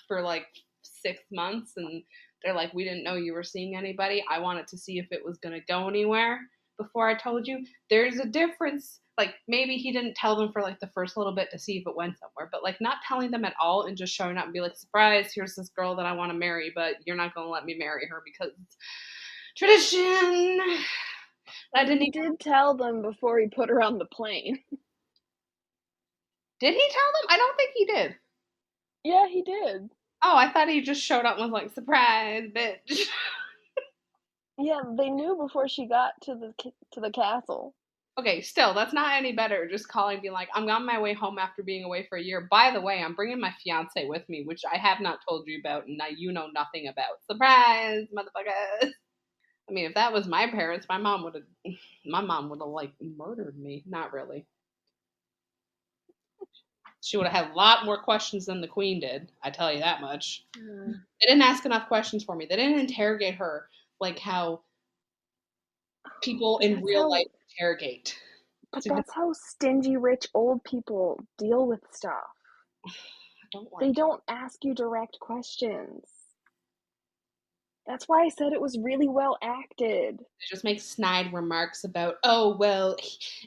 for like 6 months? And they're like, we didn't know you were seeing anybody. I wanted to see if it was going to go anywhere before I told you. There's a difference. Like, maybe he didn't tell them for like the first little bit to see if it went somewhere, but like not telling them at all and just showing up and be like, surprise, here's this girl that I want to marry, but you're not going to let me marry her because it's tradition. He did tell them before he put her on the plane. Did he tell them? I don't think he did. Yeah, he did. Oh, I thought he just showed up and was like, surprise, bitch. Yeah, they knew before she got to the castle. Okay, still, that's not any better. Just calling, being like, I'm on my way home after being away for a year. By the way, I'm bringing my fiance with me, which I have not told you about, and now you know nothing about. Surprise, motherfuckers. I mean, if that was my parents, my mom would have like murdered me. Not really. She would have had a lot more questions than the queen did. I tell you that much. They didn't ask enough questions for me. They didn't interrogate her like how people in real life interrogate. But that's how stingy rich old people deal with stuff. I don't like They it. don't ask you direct questions. That's why I said it was really well acted. They just make snide remarks about, oh, well,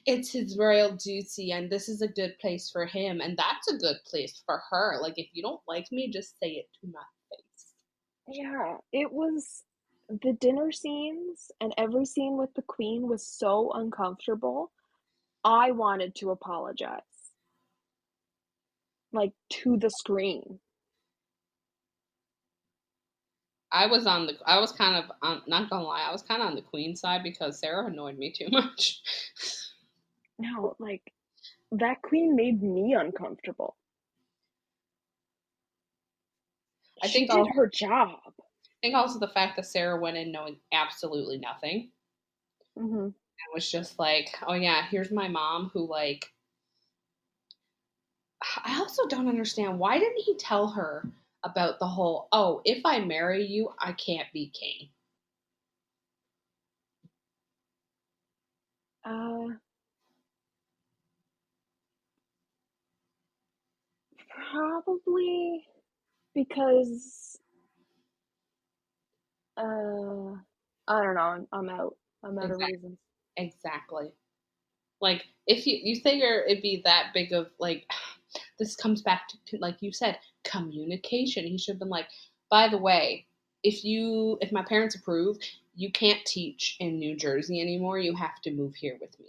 it's his royal duty and this is a good place for him and that's a good place for her. Like, if you don't like me, just say it to my face. Yeah, it was the dinner scenes and every scene with the queen was so uncomfortable. I wanted to apologize. Like, to the screen. I was kind of not gonna lie, I was kind of on the queen side because Sarah annoyed me too much. No, like, that queen made me uncomfortable. She did her job. I think also the fact that Sarah went in knowing absolutely nothing. Mm-hmm. And was just like, oh yeah, here's my mom who like. I also don't understand, why didn't he tell her about the whole, oh, if I marry you, I can't be king. Probably because I don't know. I'm out. I'm out of Exactly. reasons. Exactly. Like, if you figure it'd be that big of like, this comes back to like you said, communication. He should have been like, by the way, if my parents approve, you can't teach in New Jersey anymore. You have to move here with me.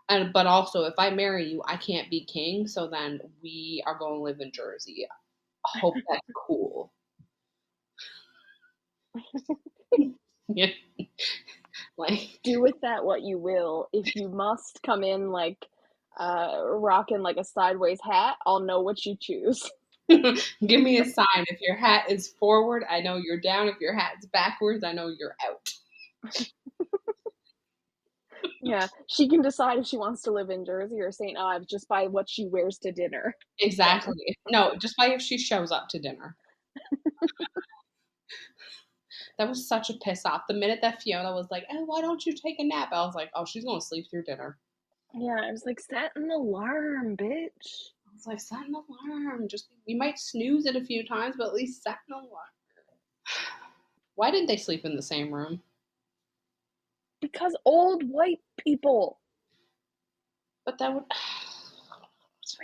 And but also, if I marry you, I can't be king. So then we are going to live in Jersey. I hope that's cool. Yeah. Like, Do with that what you will. If you must come in like rocking like a sideways hat, I'll know what you choose. give me a sign. If your hat is forward, I know you're down. If your hat's backwards, I know you're out. Yeah, she can decide if she wants to live in Jersey or St. Ives just by what she wears to dinner. Exactly. No, just by if she shows up to dinner. That was such a piss off. The minute that Fiona was like, "Oh, why don't you take a nap?" I was like, "Oh, she's gonna sleep through dinner." Yeah, I was like, set an alarm, bitch. I was like, "Set an alarm. Just you might snooze it a few times, but at least set an alarm." Why didn't they sleep in the same room? Because old white people. But that would.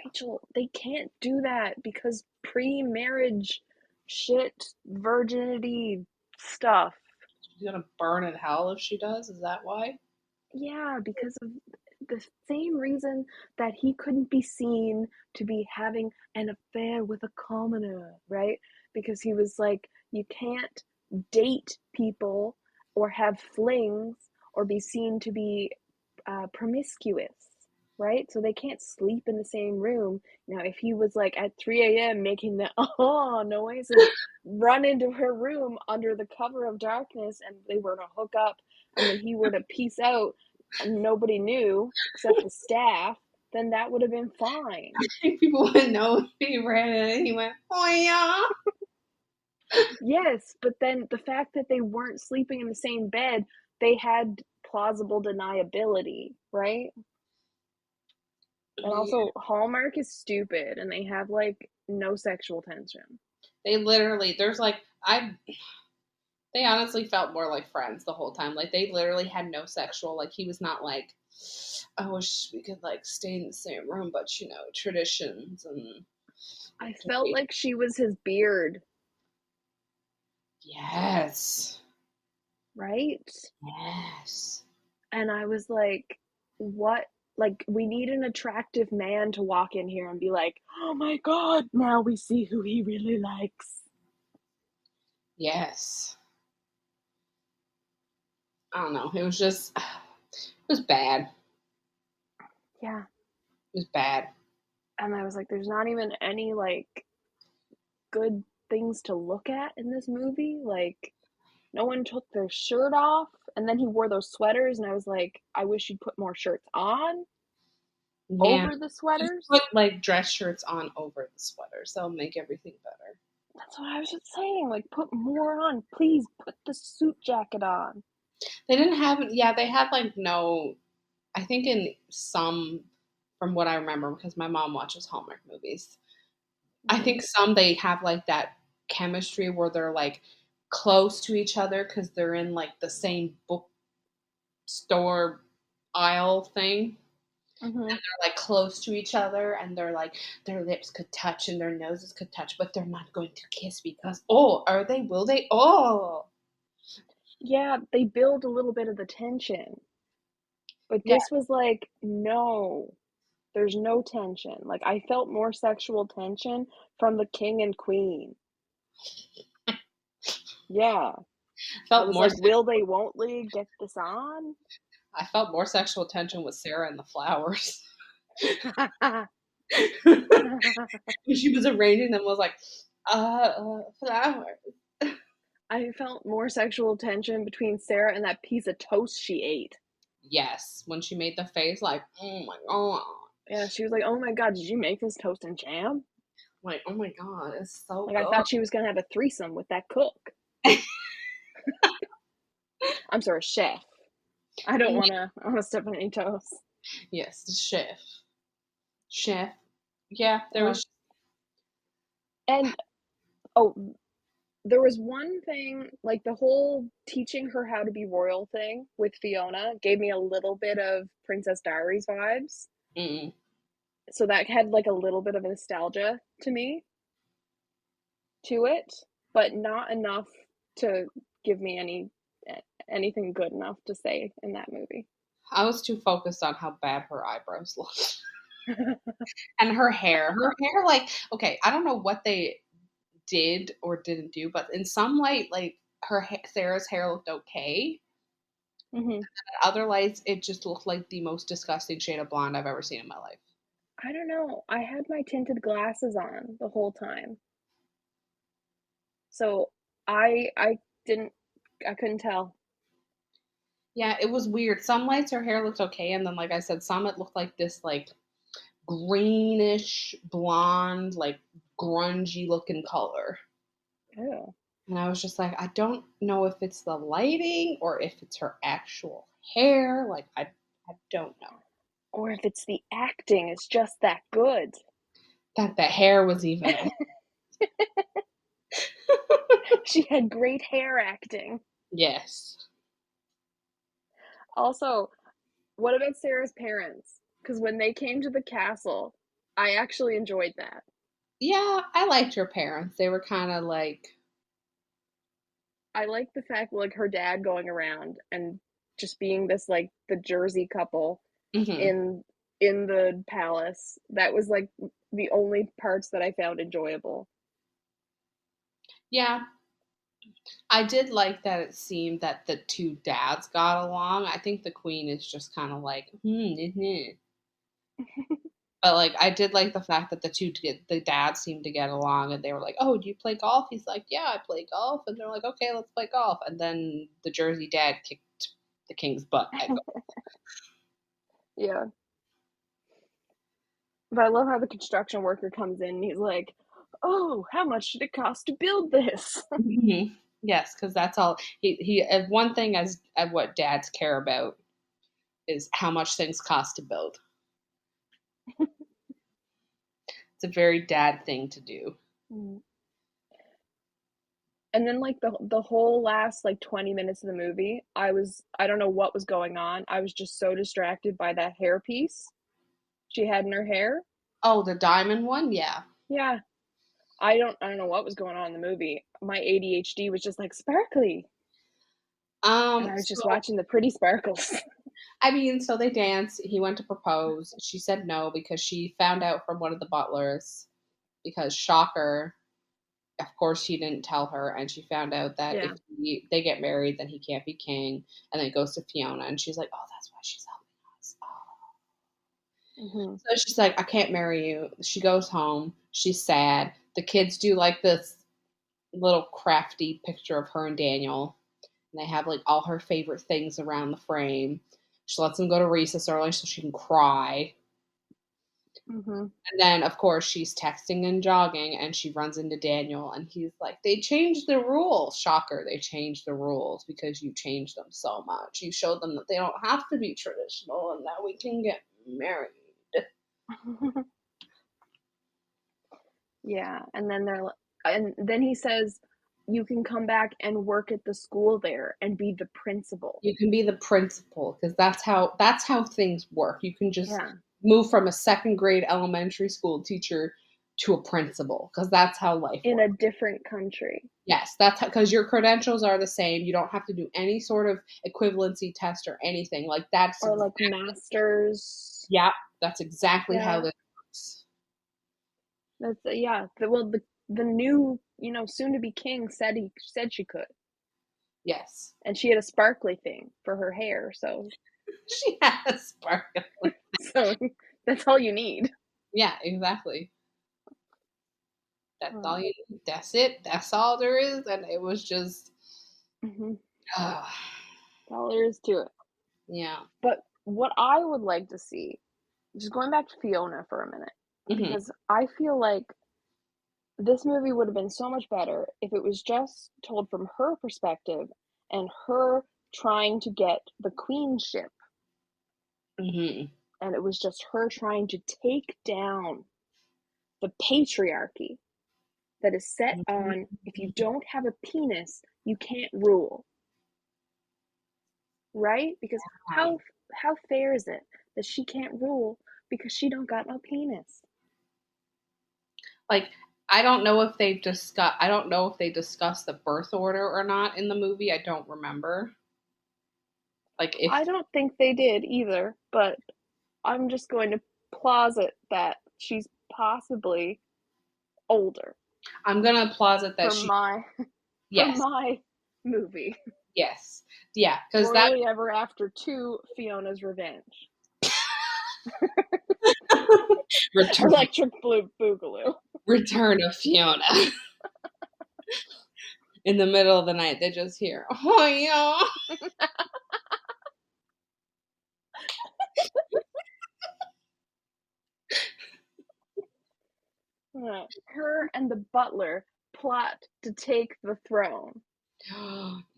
Rachel, they can't do that because pre-marriage shit, virginity stuff. gonna burn in hell if she does? Is that why? Yeah, because of the same reason that he couldn't be seen to be having an affair with a commoner, right? Because he was like, you can't date people or have flings or be seen to be promiscuous, right? So they can't sleep in the same room. Now, if he was like at 3 a.m. making the noise and run into her room under the cover of darkness and they were to hook up and then he were to peace out and nobody knew except the staff, then that would have been fine. I think people would know he ran in and he went, oh yeah. Yes, but then the fact that they weren't sleeping in the same bed, they had plausible deniability, right? And Yeah. also, Hallmark is stupid and they have like no sexual tension. They literally, there's like, they honestly felt more like friends the whole time. Like they literally had no sexual, like he was not like, I wish we could like stay in the same room, but you know, traditions and I felt like she was his beard, yes. right? Yes. And I was like, what? Like, we need an attractive man to walk in here and be like, oh my God, now we see who he really likes. Yes. I don't know. It was just, it was bad. Yeah. It was bad. And I was like, there's not even any like good things to look at in this movie. Like, no one took their shirt off. And then he wore those sweaters. And I was like, I wish you'd put more shirts on Yeah. over the Just sweaters. put like dress shirts on over the sweaters. That'll make everything better. That's what I was just saying. Like, put more on. Please put the suit jacket on. They didn't have, yeah, they had like no, I think in some, from what I remember, because my mom watches Hallmark movies, I Mm-hmm. think some they have like that chemistry where they're like close to each other because they're in like the same bookstore aisle thing. Mm-hmm. They're like close to each other and they're like their lips could touch and their noses could touch, but they're not going to kiss because oh, are they? Will they? Oh, Yeah, they build a little bit of the tension. But yeah. this was like, no, there's no tension. Like, I felt more sexual tension from the king and queen. Yeah. I Felt was more. like, will they, won't they get this on? I felt more sexual tension with Sarah and the flowers. When she was arranging them, was like, flowers. I felt more sexual tension between Sarah and that piece of toast she ate. Yes, when she made the face, like, oh my god, Yeah, she was like, oh my God, did you make this toast and jam? like, oh my god, it's so Like, I good. thought she was going to have a threesome with that cook. I'm sorry, chef. I don't want to step on any toes. Yes, the chef. Yeah, there Uh, was. and, oh, there was one thing, like the whole teaching her how to be royal thing with Fiona gave me a little bit of Princess Diaries vibes. Mm, So that had like a little bit of nostalgia to me to it, but not enough to give me anything good enough to say in that movie. I was too focused on how bad her eyebrows looked and her hair. Her hair, like, okay, I don't know what they did or didn't do, but in some light, like Sarah's hair looked okay. Hmm. Other lights, it just looked like the most disgusting shade of blonde I've ever seen in my life. I don't know. I had my tinted glasses on the whole time. So I didn't I couldn't tell. Yeah, it was weird. Some lights her hair looked okay, and then like I said, some it looked like this like greenish blonde, like grungy looking color. Oh. And I was just like, I don't know if it's the lighting or if it's her actual hair. Like I don't know. Or if it's the acting, it's just that good. That the hair was even She had great hair acting. yes. Also, what about Sarah's parents? Because when they came to the castle, I actually enjoyed that. Yeah, I liked her parents. They were kind of like I like the fact like her dad going around and just being this like the Jersey couple Mm-hmm. in the palace. That was like the only parts that I found enjoyable. Yeah, I did like that it seemed that the two dads got along. I think the queen is just kind of like, mhm. But like, I did like the fact that the dads seemed to get along, and they were like, "Oh, do you play golf?" He's like, "Yeah, I play golf," and they're like, "Okay, let's play golf." And then the Jersey dad kicked the king's butt at golf. Yeah. But I love how the construction worker comes in and he's like, "Oh, how much did it cost to build this?" Mhm. Yes, because that's all he. One thing as what dads care about is how much things cost to build. It's a very dad thing to do. Mm. And then like the whole last like 20 minutes of the movie, I don't know what was going on. I was just so distracted by that hairpiece she had in her hair. Oh, the diamond one, yeah. Yeah. I don't know what was going on in the movie. My ADHD was just like sparkly. And I was just So watching the pretty sparkles. I mean, so they danced. He went to propose. She said no because she found out from one of the butlers. Because shocker, of course, she didn't tell her, and she found out that if Yeah. they get married, then he can't be king. And then it goes to Fiona, and she's like, "Oh, that's why she's helping us." Oh. Hmm. So she's like, "I can't marry you." She goes home. She's sad. The kids do like this little crafty picture of her and Daniel, and they have like all her favorite things around the frame. She lets them go to recess early so she can cry. Hmm. And then, of course, she's texting and jogging, and she runs into Daniel, and he's like, "They changed the rules." Shocker, they changed the rules because you changed them so much. You showed them that they don't have to be traditional and that we can get married. Yeah. And then he says, "You can come back and work at the school there and be the principal." You can be the principal because that's how things work. You can just Yeah. move from a second grade elementary school teacher to a principal because that's how life In a works. different country. Yes, that's because your credentials are the same. You don't have to do any sort of equivalency test or anything. Like that's Or like masters. yeah, that's exactly how Yeah. this works. That's yeah. The new, soon to be king said she could. Yes, And she had a sparkly thing for her hair, so she has sparkle. so that's all you need. Yeah, exactly. That's Uh, all you need. That's it. That's all there is. And it was just, mhm. uh, That's all there is to it. yeah. But what I would like to see, just going back to Fiona for a minute, Hmm. because I feel like this movie would have been so much better if it was just told from her perspective and her trying to get the queenship, Hmm. and it was just her trying to take down the patriarchy that is set on if you don't have a penis, you can't rule, right? Because how fair is it that she can't rule because she don't got no penis? Like, I don't know if they discussed the birth order or not in the movie. I don't remember. Like, if I don't think they did either, but I'm just going to posit that she's possibly older I'm gonna posit that for she, my for yes, my movie. yes, yeah, because that Morally Ever After 2, Fiona's Revenge. return Electric Blue Boogaloo. return of Fiona. In the middle of the night, they just hear, "Oh yeah." Her and the butler plot to take the throne.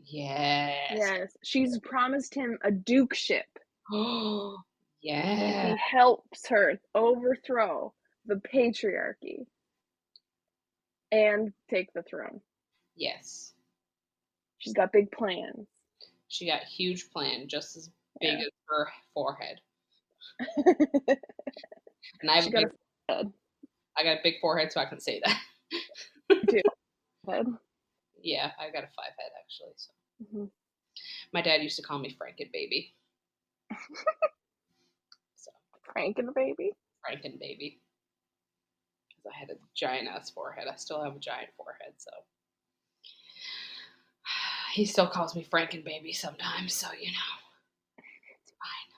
Yes. Yes, she's promised him a dukeship if Yeah. he helps her overthrow the patriarchy and take the throne. Yes. She's got big plans. She got a huge plan, just as big Yeah. as her forehead. And She got a head I got a big forehead, so I can say that. too. Head. Yeah, I got a 5 head actually. So Mm-hmm. my dad used to call me Franken baby. So Franken baby. Franken baby. Because I had a giant ass forehead. I still have a giant forehead, so he still calls me Franken baby sometimes. So it's fine.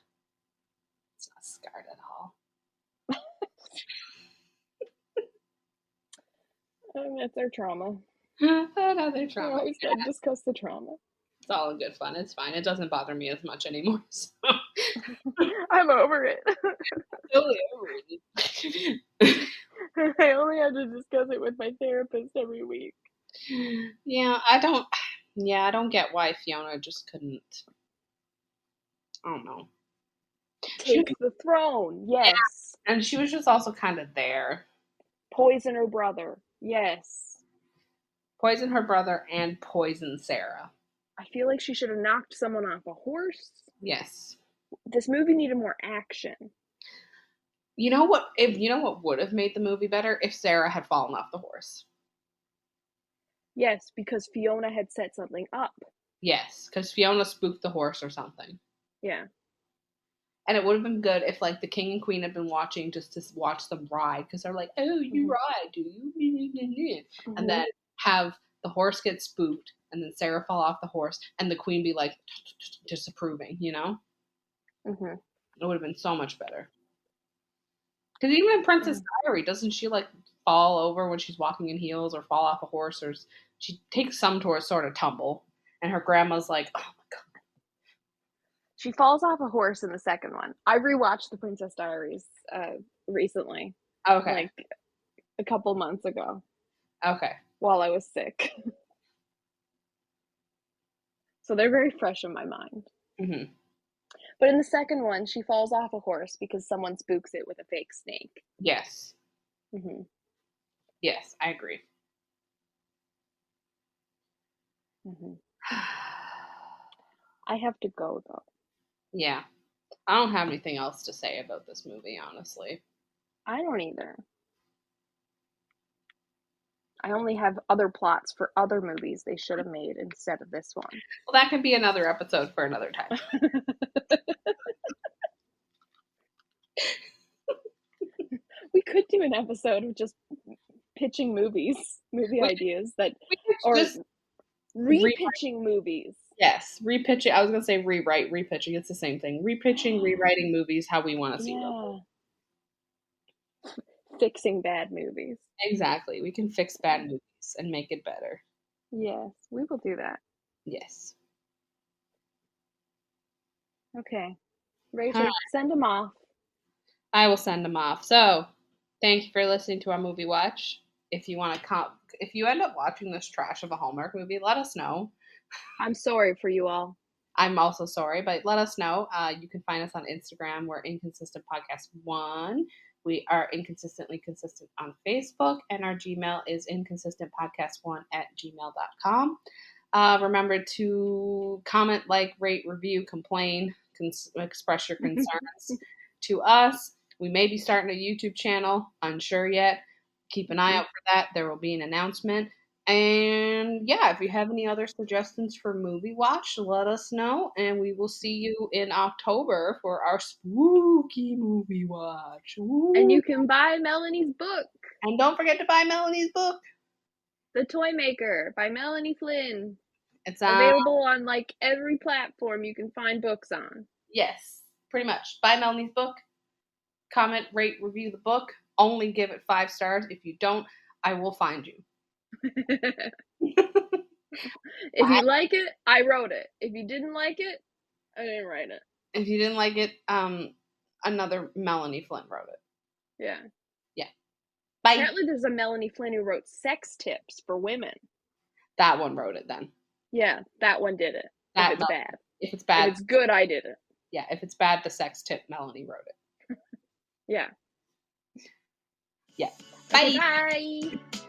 It's not scarred at all. That's our trauma. Another We trauma. always got to discuss the trauma. It's all in good fun. It's fine. It doesn't bother me as much anymore. So. I'm over it. Totally over it. I only have to discuss it with my therapist every week. Yeah, I don't get why Fiona just couldn't. I don't know. Take the throne. Yes. And she was just also kind of there. Poison her brother. Yes. Poison her brother and poison Sarah. I feel like she should have knocked someone off a horse. Yes. This movie needed more action. You know what? What would have made the movie better if Sarah had fallen off the horse. Yes, because Fiona had set something up. Yes, because Fiona spooked the horse or something. Yeah. And it would have been good if, like, the king and queen had been watching just to watch them ride, because they're like, "Oh, you ride, do you?" And then have the horse get spooked, and then Sarah fall off the horse, and the queen be like disapproving. Mm-hmm. It would have been so much better. Because even in Princess Diary, doesn't she like fall over when she's walking in heels, or fall off a horse, or she takes some sort of tumble, and her grandma's like, "Oh my god." She falls off a horse in the second one. I rewatched the Princess Diaries recently. Okay. Like a couple months ago. Okay. While I was sick. So they're very fresh in my mind. Mm-hmm. But in the second one, she falls off a horse because someone spooks it with a fake snake. Yes. Mm-hmm. Yes, I agree. Mm-hmm. I have to go, though. Yeah. I don't have anything else to say about this movie, honestly. I don't either. I only have other plots for other movies they should have made instead of this one. Well, that could be another episode for another time. We could do an episode of just pitching movie ideas or just repitching movies. Yes, repitching. I was gonna say rewrite, repitching. It's the same thing. Repitching, rewriting movies how we want to see them. Fixing bad movies. Exactly. We can fix bad movies and make it better. Yes, we will do that. Yes. Okay. Rachel, send them off. I will send them off. So, thank you for listening to our movie watch. If you want to if you end up watching this trash of a Hallmark movie, let us know. I'm sorry for you all. I'm also sorry, but let us know. You can find us on Instagram. We're Inconsistent Podcast 1. We are Inconsistently Consistent on Facebook, and our Gmail is inconsistentpodcast1@gmail.com. Remember to comment, like, rate, review, complain, express your concerns to us. We may be starting a YouTube channel. Unsure yet. Keep an eye out for that. There will be an announcement. And yeah, if you have any other suggestions for movie watch, let us know. And we will see you in October for our spooky movie watch. Woo. And you can buy Melanie's book. And don't forget to buy Melanie's book, The Toy Maker by Melanie Flynn. It's available on like every platform you can find books on. Yes, pretty much. Buy Melanie's book. Comment, rate, review the book. Only give it 5 stars. If you don't, I will find you. If you like it, I wrote it. If you didn't like it, I didn't write it. If you didn't like it, another Melanie Flynn wrote it. Yeah. Yeah. Bye. Apparently there's a Melanie Flynn who wrote sex tips for women. That one wrote it then. Yeah, that one did it. If it's bad. If it's bad. If it's good, I did it. Yeah, if it's bad, the sex tip, Melanie wrote it. Yeah. Yeah. Bye. Okay, bye.